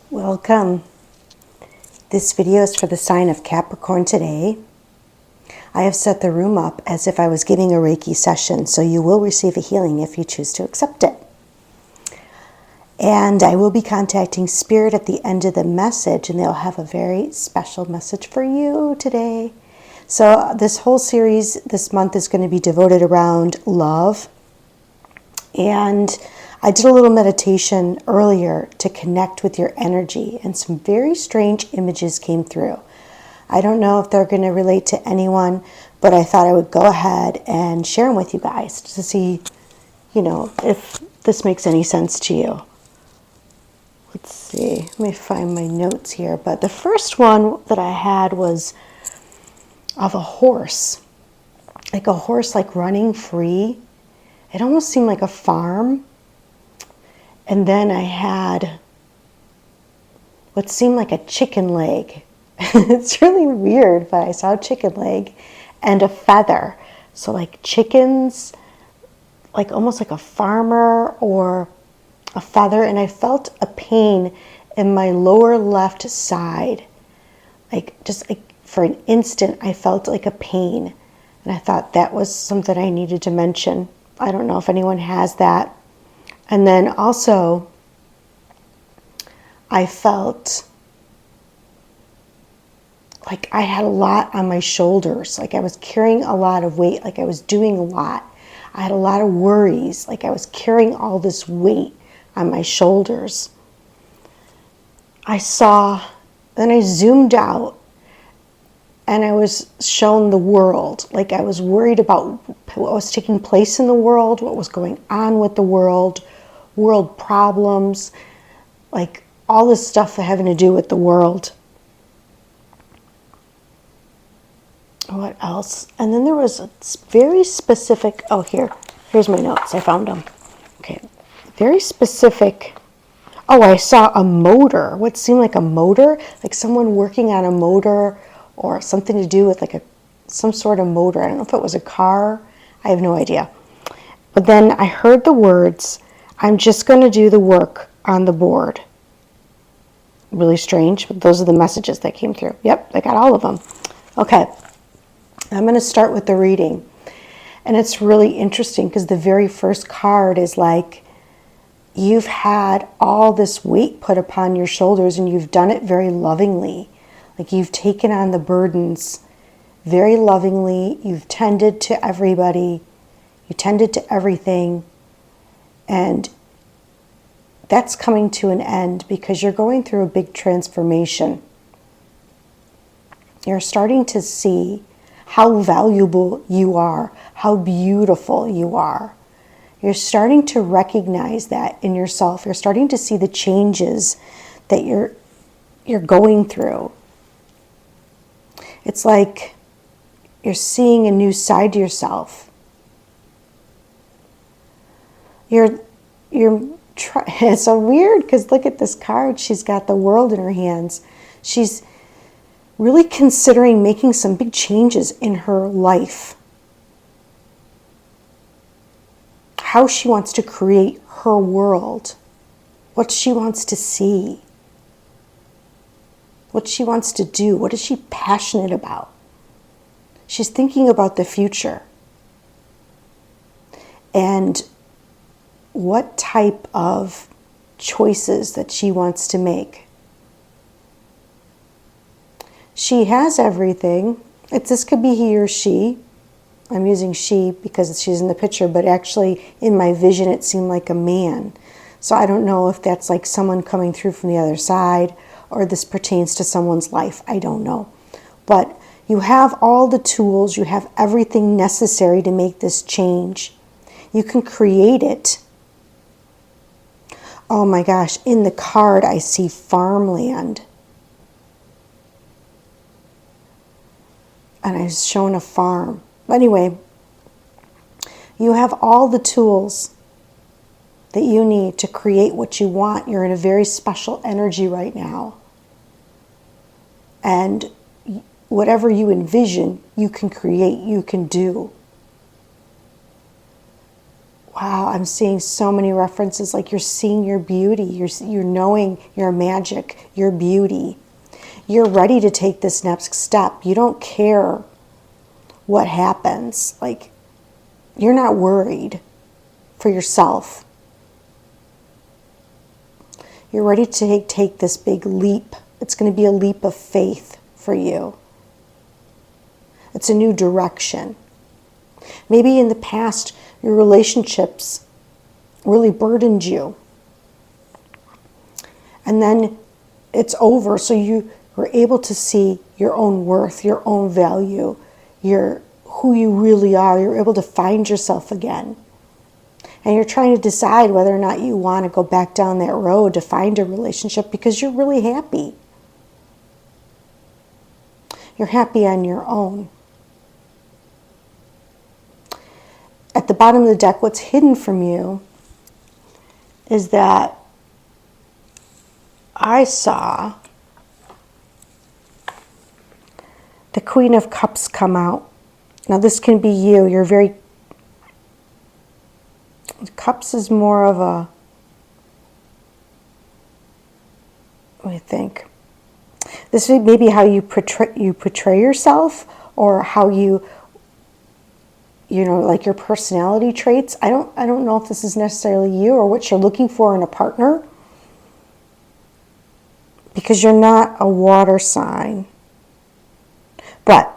Welcome. This video is for the sign of Capricorn today. I have set the room up as if I was giving a Reiki session, so you will receive a healing if you choose to accept it. And I will be contacting Spirit at the end of the message, and they'll have a very special message for you today. So this whole series this month is going to be devoted around love. And I did a little meditation earlier to connect with your energy, and some very strange images came through. I don't know if they're going to relate to anyone, but I thought I would go ahead and share them with you guys to see, if this makes any sense to you. Let's see, let me find my notes here. But the first one that I had was of a horse, like running free. It almost seemed like a farm. And then I had what seemed like a chicken leg. It's really weird, but I saw a chicken leg and a feather. So like chickens, like almost like a farmer or a feather. And I felt a pain in my lower left side. Just for an instant, I felt like a pain. And I thought that was something I needed to mention. I don't know if anyone has that. And then also, I felt like I had a lot on my shoulders, like I was carrying a lot of weight, like I was doing a lot. I had a lot of worries, like I was carrying all this weight on my shoulders. Then I zoomed out, and I was shown the world. Like I was worried about what was taking place in the world, what was going on with the world problems, like all this stuff having to do with the world. What else? And then there was a very specific, here's my notes. I found them. Okay, very specific. I saw a motor, what seemed like a motor, like someone working on a motor or something to do with some sort of motor. I don't know if it was a car. I have no idea. But then I heard the words, "I'm just going to do the work on the board." Really strange, but those are the messages that came through. Yep, I got all of them. Okay, I'm going to start with the reading. And it's really interesting because the very first card is like, you've had all this weight put upon your shoulders and you've done it very lovingly. Like you've taken on the burdens very lovingly. You've tended to everybody. You tended to everything. And that's coming to an end because you're going through a big transformation. You're starting to see how valuable you are, how beautiful you are. You're starting to recognize that in yourself. You're starting to see the changes that you're going through. It's like you're seeing a new side to yourself. It's so weird because look at this card. She's got the world in her hands. She's really considering making some big changes in her life. How she wants to create her world. What she wants to see. What she wants to do. What is she passionate about? She's thinking about the future. And what type of choices that she wants to make. She has everything. This could be he or she. I'm using she because she's in the picture, but actually in my vision it seemed like a man. So I don't know if that's like someone coming through from the other side or this pertains to someone's life. I don't know. But you have all the tools. You have everything necessary to make this change. You can create it. Oh my gosh, in the card I see farmland. And I was shown a farm. Anyway, you have all the tools that you need to create what you want. You're in a very special energy right now. And whatever you envision, you can create, you can do. Wow, I'm seeing so many references, like you're seeing your beauty, you're knowing your magic, your beauty. You're ready to take this next step. You don't care what happens. Like, you're not worried for yourself. You're ready to take this big leap. It's going to be a leap of faith for you. It's a new direction. Maybe in the past, your relationships really burdened you. And then it's over, so you were able to see your own worth, your own value, who you really are. You're able to find yourself again. And you're trying to decide whether or not you want to go back down that road to find a relationship because you're really happy. You're happy on your own. At the bottom of the deck, what's hidden from you is that I saw the Queen of Cups come out. Now this can be you. You're very... Cups is more of a... Let me think. This may be how you portray yourself, or how you know, like your personality traits. I don't know if this is necessarily you or what you're looking for in a partner, because you're not a water sign. But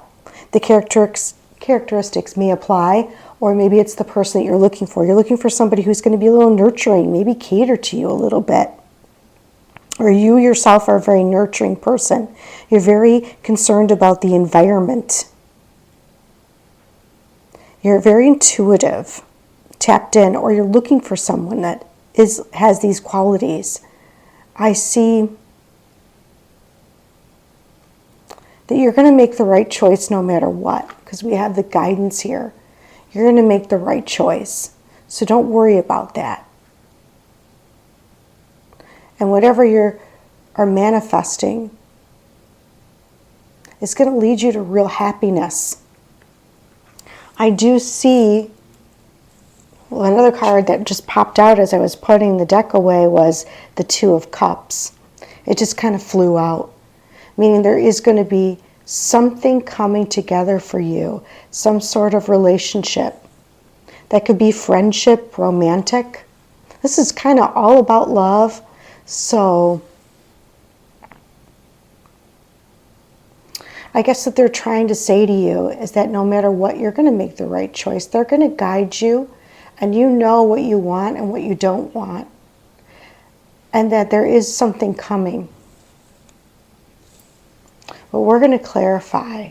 the characteristics may apply, or maybe it's the person that you're looking for. You're looking for somebody who's going to be a little nurturing, maybe cater to you a little bit. Or you yourself are a very nurturing person. You're very concerned about the environment. You're very intuitive, tapped in, or you're looking for someone that has these qualities. I see that you're going to make the right choice no matter what, because we have the guidance here. You're going to make the right choice. So don't worry about that. And whatever you are manifesting is going to lead you to real happiness. I do see, well, another card that just popped out as I was putting the deck away was the Two of Cups. It just kind of flew out, meaning there is going to be something coming together for you, some sort of relationship. That could be friendship, romantic. This is kind of all about love. So I guess what they're trying to say to you is that no matter what, you're going to make the right choice. They're going to guide you, and you know what you want and what you don't want. And that there is something coming. But we're going to clarify.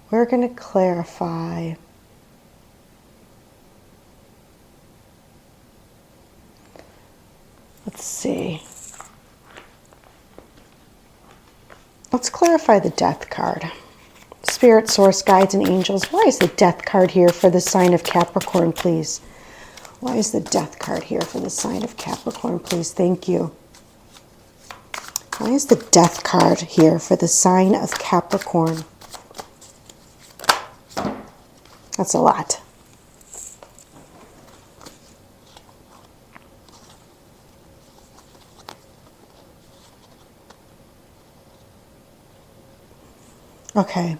We're going to clarify. Let's see. Let's clarify the Death card. Spirit, Source, Guides, and Angels. Why is the Death card here for the sign of Capricorn, please? Why is the Death card here for the sign of Capricorn, please? Thank you. Why is the Death card here for the sign of Capricorn? That's a lot. Okay.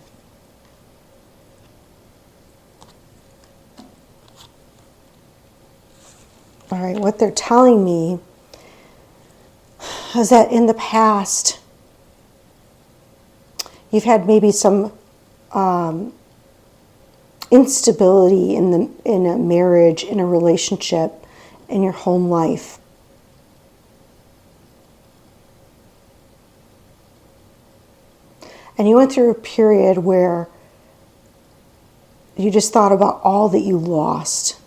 All right, what they're telling me is that in the past, you've had maybe some instability in a marriage, in a relationship, in your home life. And you went through a period where you just thought about all that you lost.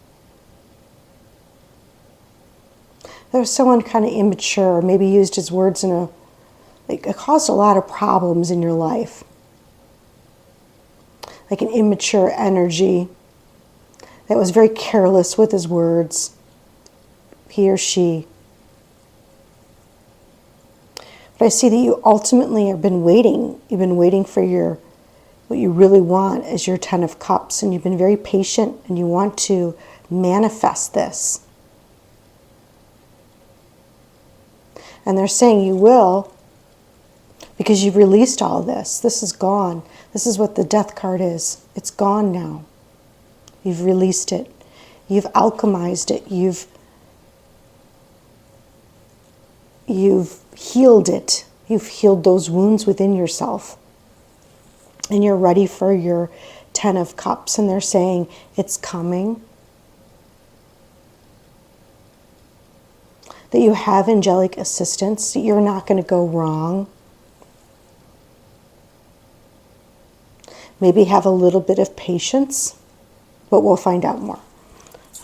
There was someone kind of immature, maybe used his words it caused a lot of problems in your life. Like an immature energy that was very careless with his words, he or she. But I see that you ultimately have been waiting. You've been waiting for your What you really want is your Ten of Cups, and you've been very patient and you want to manifest this. And they're saying you will, because you've released all this. This is gone. This is what the Death card is. It's gone now. You've released it. You've alchemized it. You've healed it. You've healed those wounds within yourself. And you're ready for your Ten of Cups. And they're saying it's coming. That you have angelic assistance. That you're not going to go wrong. Maybe have a little bit of patience. But we'll find out more.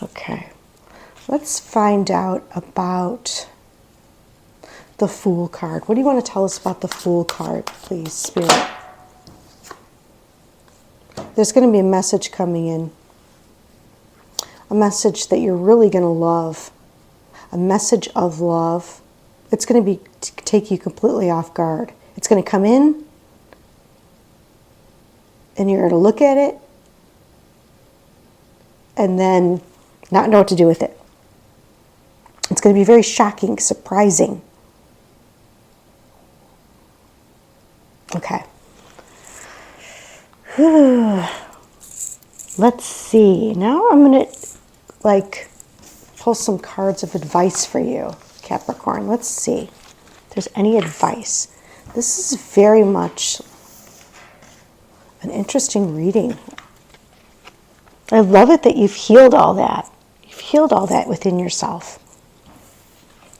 Okay. Let's find out about the Fool card. What do you want to tell us about the Fool card, please, Spirit? There's going to be a message coming in. A message that you're really going to love. A message of love. It's going to take you completely off guard. It's going to come in, and you're going to look at it, and then not know what to do with it. It's going to be very shocking, surprising. Okay. Let's see. Now I'm going to pull some cards of advice for you, Capricorn. Let's see if there's any advice. This is very much an interesting reading. I love it that you've healed all that. You've healed all that within yourself.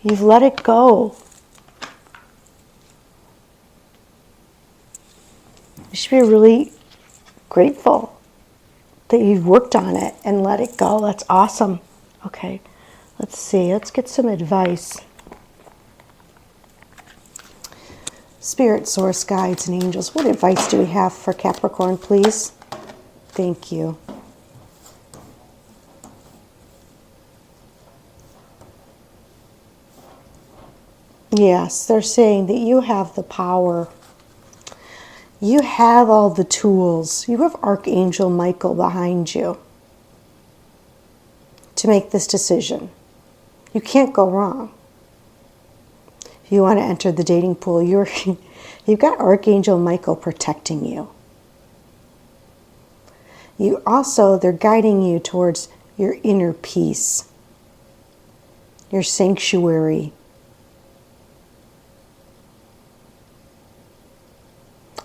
You've let it go. You should be really grateful that you've worked on it and let it go. That's awesome. Okay, let's see. Let's get some advice. Spirit, source, guides, and angels. What advice do we have for Capricorn, please? Thank you. Yes, they're saying that you have the power. You have all the tools. You have Archangel Michael behind you to make this decision. You can't go wrong. If you want to enter the dating pool, you've got Archangel Michael protecting you. They're guiding you towards your inner peace, your sanctuary.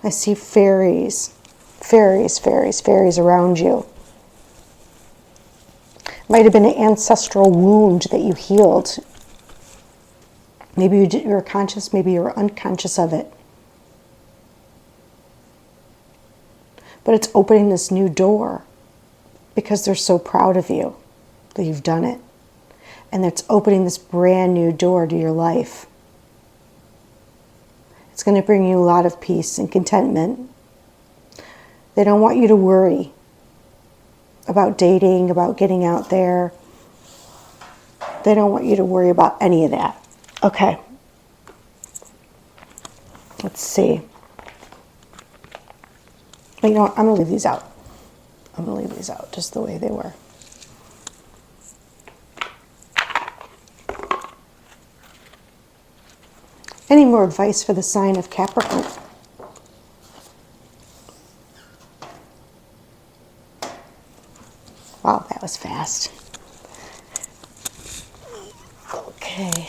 I see fairies around you. Might have been an ancestral wound that you healed. Maybe you were conscious, maybe you were unconscious of it. But it's opening this new door because they're so proud of you that you've done it. And it's opening this brand new door to your life. It's going to bring you a lot of peace and contentment. They don't want you to worry about dating, about getting out there. They don't want you to worry about any of that. Okay. Let's see. You know what? I'm going to leave these out. I'm going to leave these out just the way they were. Any more advice for the sign of Capricorn? Wow, that was fast. Okay.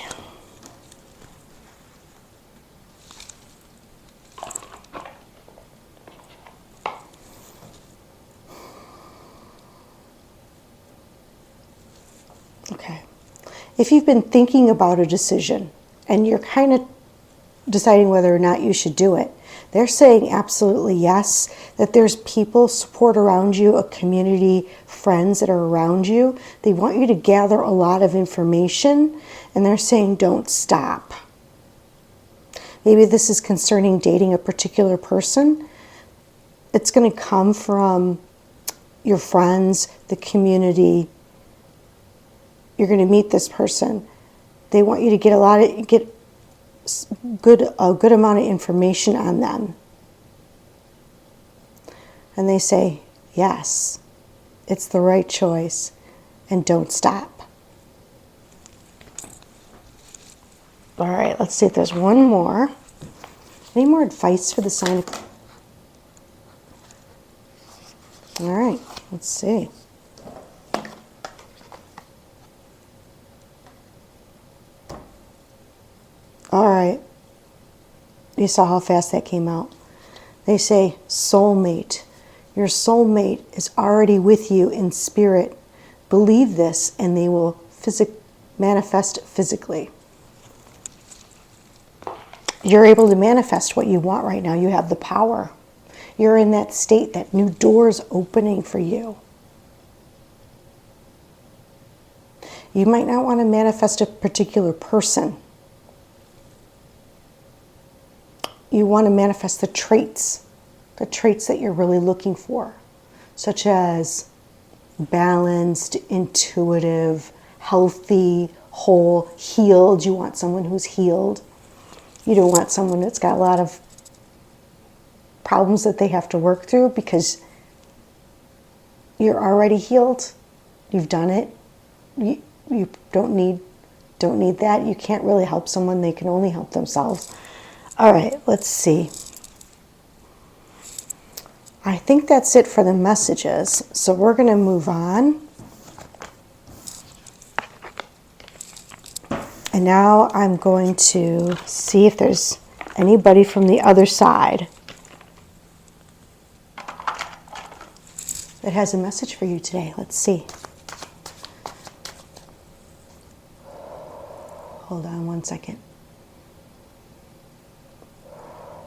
Okay. If you've been thinking about a decision and you're kind of deciding whether or not you should do it, they're saying absolutely yes, that there's people, support around you, a community, friends that are around you. They want you to gather a lot of information, and they're saying don't stop. Maybe this is concerning dating a particular person. It's going to come from your friends, the community. You're going to meet this person. They want you to get a good amount of information on them. And they say, yes, it's the right choice, and don't stop. All right, let's see if there's one more. Any more advice for the sign of... All right, let's see. All right. You saw how fast that came out. They say soulmate. Your soulmate is already with you in spirit. Believe this and they will manifest physically. You're able to manifest what you want right now. You have the power. You're in that state, that new door's opening for you. You might not want to manifest a particular person. You want to manifest the traits that you're really looking for, such as balanced, intuitive, healthy, whole, healed. You want someone who's healed. You don't want someone that's got a lot of problems that they have to work through, because you're already healed. You've done it. You don't need that. You can't really help someone. They can only help themselves. All right, let's see. I think that's it for the messages. So we're going to move on. And now I'm going to see if there's anybody from the other side that has a message for you today. Let's see. Hold on one second.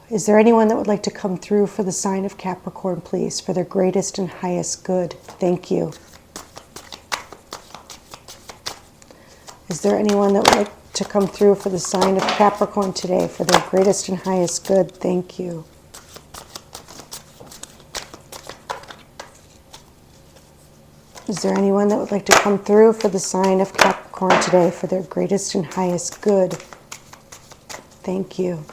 Is there anyone that would like to come through for the sign of Capricorn, please, for their greatest and highest good? Thank you. Is there anyone that would like to come through for the sign of Capricorn today, for their greatest and highest good? Thank you. Is there anyone that would like to come through for the sign of Capricorn today, for their greatest and highest good? Thank you.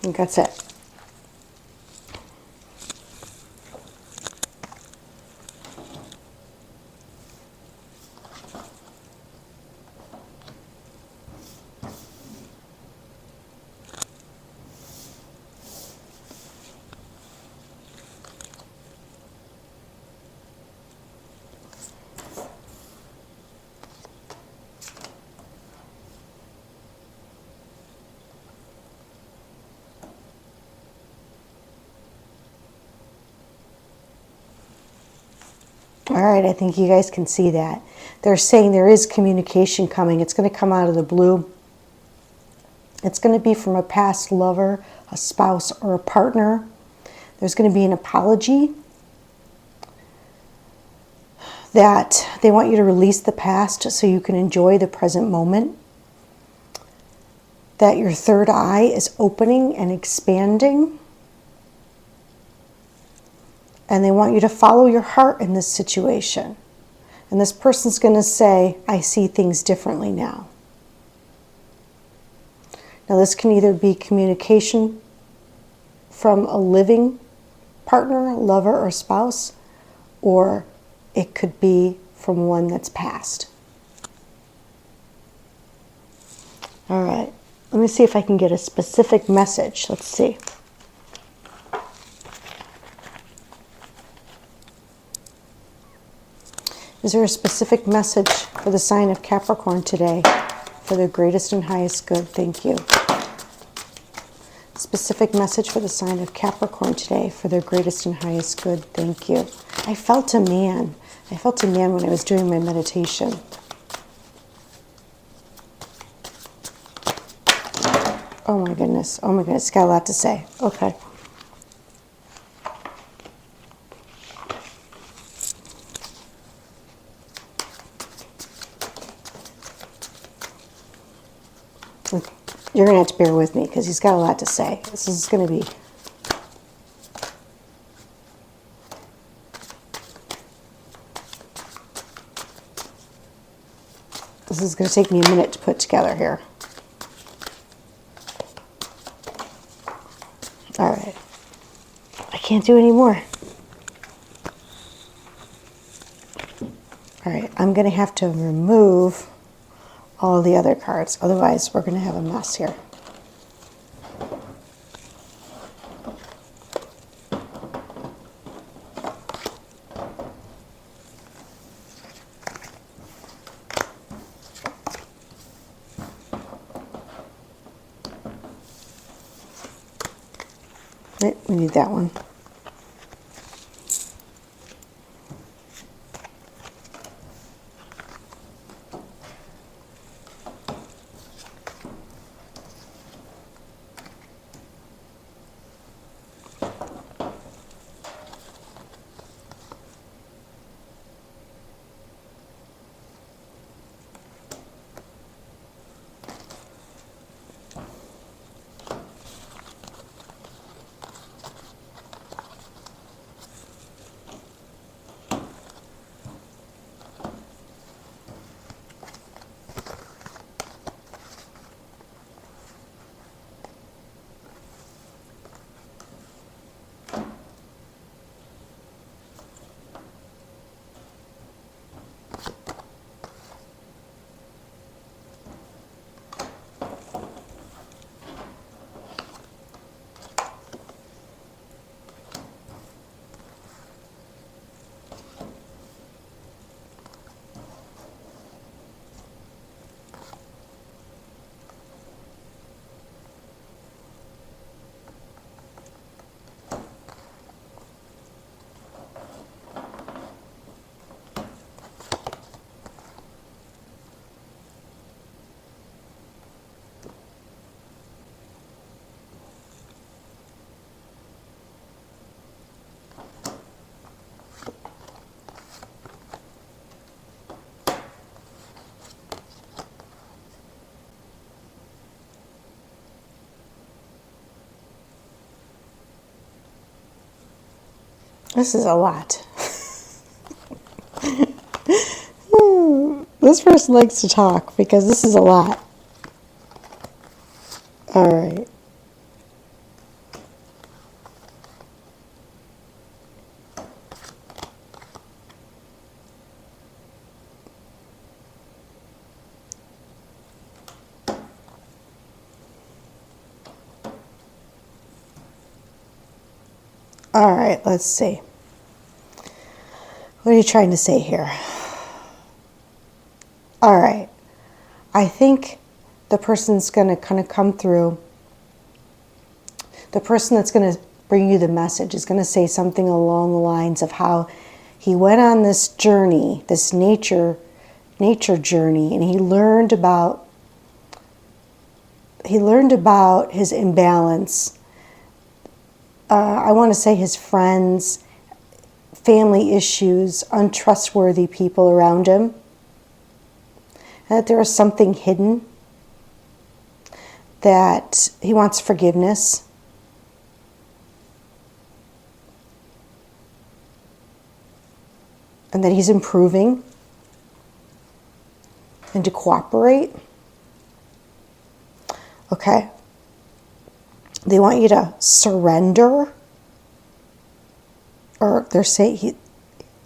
I think that's it. All right, I think you guys can see that. They're saying there is communication coming. It's going to come out of the blue. It's going to be from a past lover, a spouse, or a partner. There's going to be an apology that they want you to release the past so you can enjoy the present moment. That your third eye is opening and expanding. And they want you to follow your heart in this situation. And this person's going to say, I see things differently now. Now this can either be communication from a living partner, lover, or spouse, or it could be from one that's past. All right, let me see if I can get a specific message. Let's see. Is there a specific message for the sign of Capricorn today, for their greatest and highest good? Thank you. Specific message for the sign of Capricorn today, for their greatest and highest good. Thank you. I felt a man. I felt a man when I was doing my meditation. Oh my goodness. Oh my goodness. Got a lot to say. Okay. you're going to have to bear with me because he's got a lot to say. This is going to be... This is going to take me a minute to put together here. All right. I can't do any more. All right, I'm going to have to remove all the other cards. Otherwise, we're going to have a mess here. Right, we need that one. This is a lot. This person likes to talk because this is a lot. All right. All right, let's see. What are you trying to say here? All right. I think the person's going to kind of come through. The person that's going to bring you the message is going to say something along the lines of how he went on this journey, this nature journey, and he learned about his imbalance. I want to say his friends, family issues, untrustworthy people around him. And that there is something hidden, that he wants forgiveness. And that he's improving. And to cooperate. Okay. They want you to surrender. Or they're saying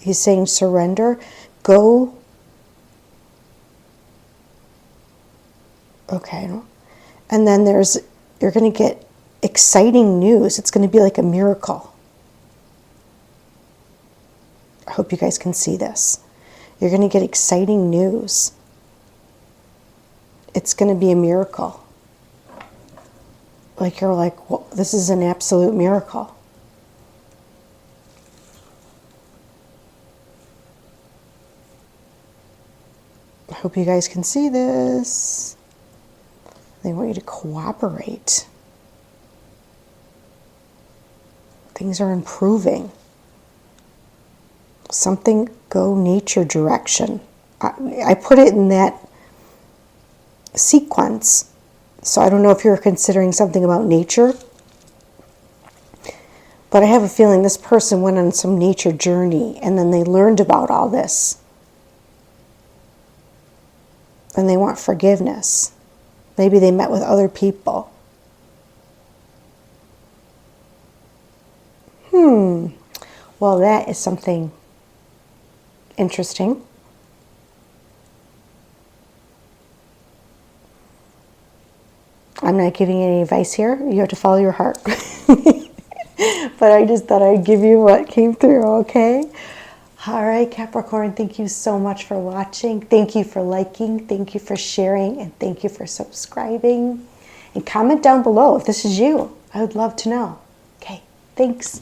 he's saying surrender. Go. Okay. And then you're going to get exciting news. It's going to be like a miracle. I hope you guys can see this. You're going to get exciting news. It's going to be a miracle. Like you're like, well, this is an absolute miracle. I hope you guys can see this. They want you to cooperate. Things are improving. Something go nature direction. I put it in that sequence So I don't know if you're considering something about nature, but I have a feeling this person went on some nature journey and then they learned about all this. And they want forgiveness. Maybe they met with other people. Well, that is something interesting. I'm not giving you any advice here. You have to follow your heart. But I just thought I'd give you what came through, okay? All right, Capricorn, thank you so much for watching. Thank you for liking. Thank you for sharing. And thank you for subscribing. And comment down below if this is you. I would love to know. Okay, thanks.